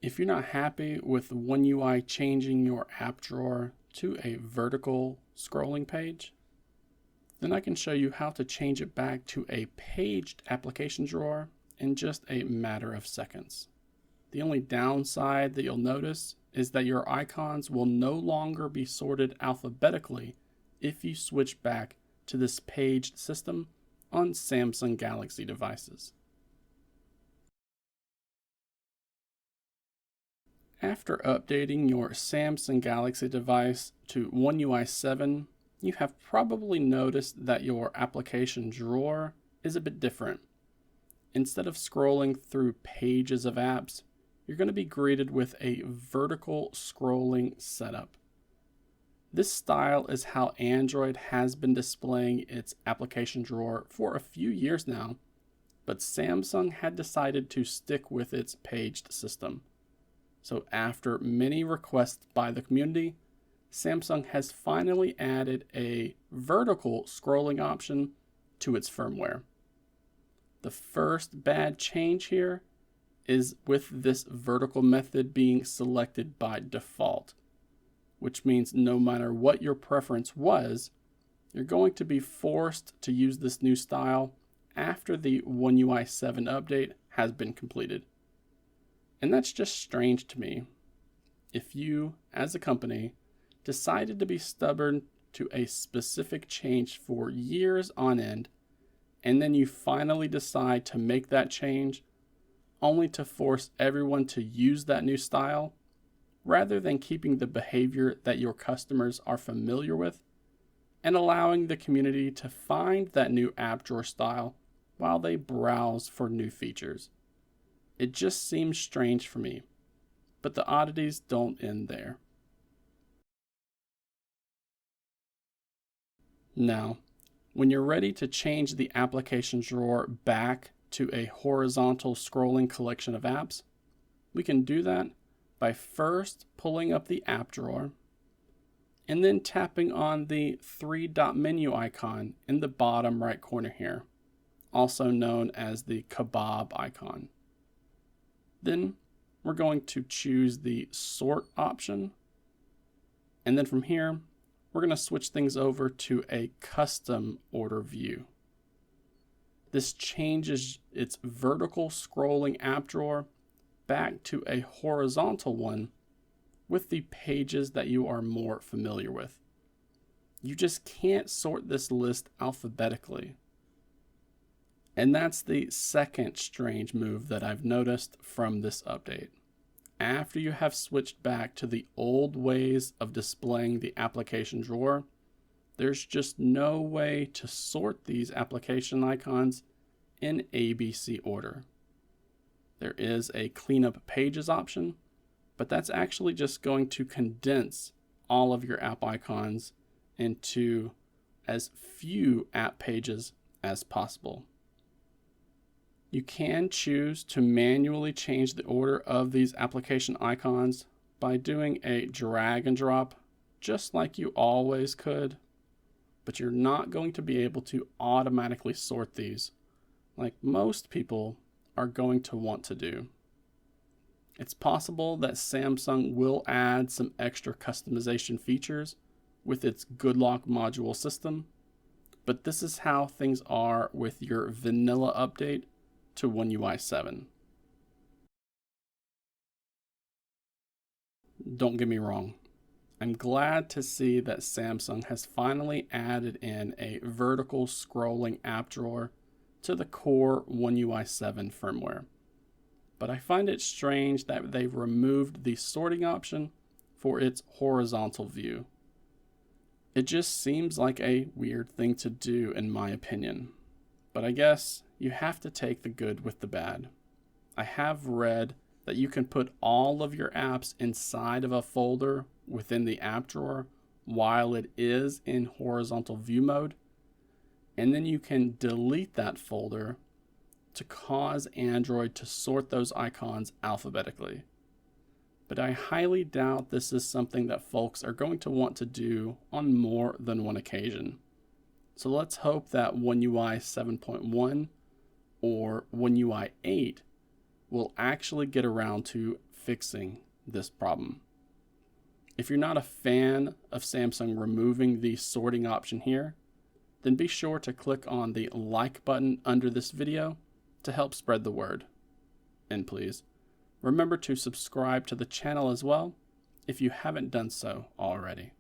If you're not happy with One UI changing your app drawer to a vertical scrolling page, then I can show you how to change it back to a paged application drawer in just a matter of seconds. The only downside that you'll notice is that your icons will no longer be sorted alphabetically if you switch back to this paged system on Samsung Galaxy devices. After updating your Samsung Galaxy device to One UI 7, you have probably noticed that your application drawer is a bit different. Instead of scrolling through pages of apps, you're going to be greeted with a vertical scrolling setup. This style is how Android has been displaying its application drawer for a few years now, but Samsung had decided to stick with its paged system. So after many requests by the community, Samsung has finally added a vertical scrolling option to its firmware. The first bad change here is with this vertical method being selected by default, which means no matter what your preference was, you're going to be forced to use this new style after the One UI 7 update has been completed. And that's just strange to me. If you, as a company, decided to be stubborn to a specific change for years on end, and then you finally decide to make that change, only to force everyone to use that new style, rather than keeping the behavior that your customers are familiar with, and allowing the community to find that new app drawer style while they browse for new features. It just seems strange for me, but the oddities don't end there. Now, when you're ready to change the application drawer back to a horizontal scrolling collection of apps, we can do that by first pulling up the app drawer and then tapping on the three-dot menu icon in the bottom right corner here, also known as the kebab icon. Then we're going to choose the sort option, and then from here we're going to switch things over to a custom order view. This changes its vertical scrolling app drawer back to a horizontal one with the pages that you are more familiar with. You just can't sort this list alphabetically. And that's the second strange move that I've noticed from this update. After you have switched back to the old ways of displaying the application drawer, there's just no way to sort these application icons in ABC order. There is a cleanup pages option, but that's actually just going to condense all of your app icons into as few app pages as possible. You can choose to manually change the order of these application icons by doing a drag and drop, just like you always could, but you're not going to be able to automatically sort these like most people are going to want to do. It's possible that Samsung will add some extra customization features with its Good Lock module system, but this is how things are with your vanilla update to One UI 7. Don't get me wrong, I'm glad to see that Samsung has finally added in a vertical scrolling app drawer to the core One UI 7 firmware. But I find it strange that they've removed the sorting option for its horizontal view. It just seems like a weird thing to do in my opinion. But I guess you have to take the good with the bad. I have read that you can put all of your apps inside of a folder within the app drawer while it is in horizontal view mode, and then you can delete that folder to cause Android to sort those icons alphabetically. But I highly doubt this is something that folks are going to want to do on more than one occasion. So let's hope that One UI 7.1 or One UI 8 will will actually get around to fixing this problem. If you're not a fan of Samsung removing the sorting option here, then be sure to click on the like button under this video to help spread the word. And please, remember to subscribe to the channel as well if you haven't done so already.